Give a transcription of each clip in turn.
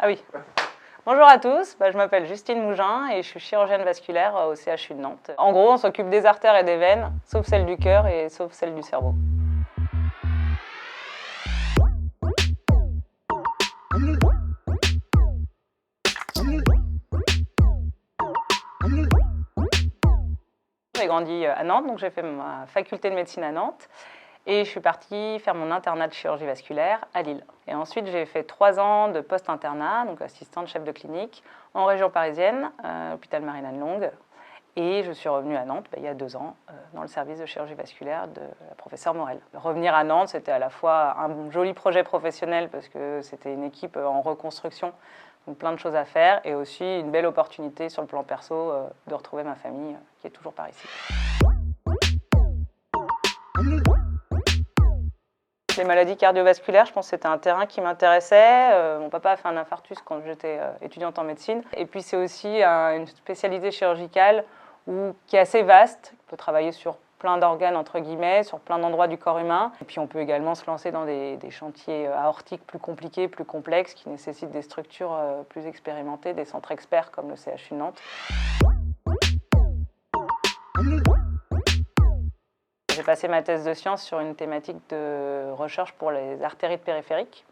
Ah oui. Bonjour à tous, je m'appelle Justine Mougin et je suis chirurgienne vasculaire au CHU de Nantes. En gros, on s'occupe des artères et des veines, sauf celles du cœur et sauf celles du cerveau. J'ai grandi à Nantes, donc j'ai fait ma faculté de médecine à Nantes et je suis partie faire mon internat de chirurgie vasculaire à Lille. Et ensuite, j'ai fait 3 ans de post-internat, donc assistante chef de clinique, en région parisienne, hôpital Marine-Anne-Longue. Et je suis revenue à Nantes il y a 2 ans dans le service de chirurgie vasculaire de la professeure Morel. Revenir à Nantes, c'était à la fois un joli projet professionnel parce que c'était une équipe en reconstruction, donc plein de choses à faire, et aussi une belle opportunité sur le plan perso de retrouver ma famille qui est toujours par ici. Les maladies cardiovasculaires, je pense que c'était un terrain qui m'intéressait. Mon papa a fait un infarctus quand j'étais étudiante en médecine. Et puis c'est aussi une spécialité chirurgicale qui est assez vaste. On peut travailler sur plein d'organes, entre guillemets, sur plein d'endroits du corps humain. Et puis on peut également se lancer dans des chantiers aortiques plus compliqués, plus complexes, qui nécessitent des structures plus expérimentées, des centres experts comme le CHU de Nantes. J'ai passé ma thèse de sciences sur une thématique de recherche pour les artérites périphériques,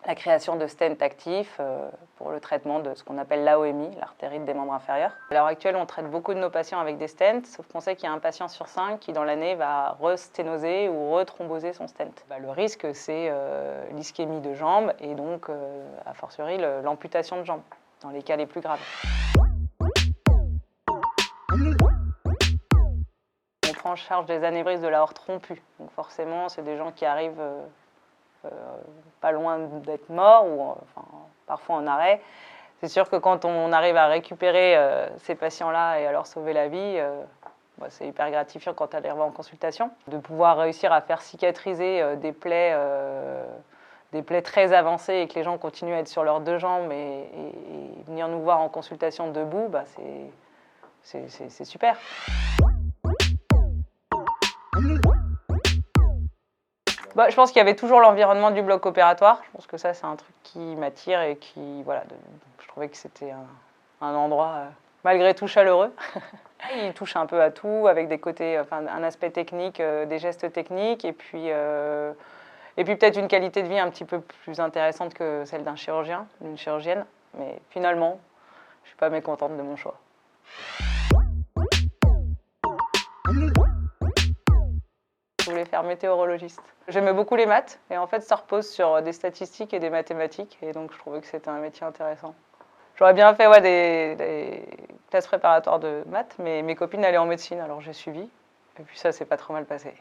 la création de stents actifs pour le traitement de ce qu'on appelle l'AOMI, l'artérite des membres inférieurs. À l'heure actuelle, on traite beaucoup de nos patients avec des stents, sauf qu'on sait qu'il y a un patient sur 5 qui, dans l'année, va re-sténoser ou re-thromboser son stent. Le risque, c'est l'ischémie de jambe et donc, a fortiori, l'amputation de jambe, dans les cas les plus graves. On prend en charge des anévrismes de l'aorte rompue. Donc forcément, c'est des gens qui arrivent pas loin d'être morts ou parfois en arrêt. C'est sûr que quand on arrive à récupérer ces patients-là et à leur sauver la vie, c'est hyper gratifiant quand elle les revoit en consultation. De pouvoir réussir à faire cicatriser des plaies très avancées et que les gens continuent à être sur leurs 2 jambes et venir nous voir en consultation debout, c'est super. Je pense qu'il y avait toujours l'environnement du bloc opératoire. Je pense que ça, c'est un truc qui m'attire et qui, je trouvais que c'était un endroit malgré tout chaleureux. Il touche un peu à tout, avec des côtés, un aspect technique, des gestes techniques, et puis peut-être une qualité de vie un petit peu plus intéressante que celle d'un chirurgien, d'une chirurgienne. Mais finalement, je ne suis pas mécontente de mon choix. Je voulais faire météorologiste. J'aimais beaucoup les maths et en fait ça repose sur des statistiques et des mathématiques et donc je trouvais que c'était un métier intéressant. J'aurais bien fait des classes préparatoires de maths, mais mes copines allaient en médecine alors j'ai suivi et puis ça s'est pas trop mal passé.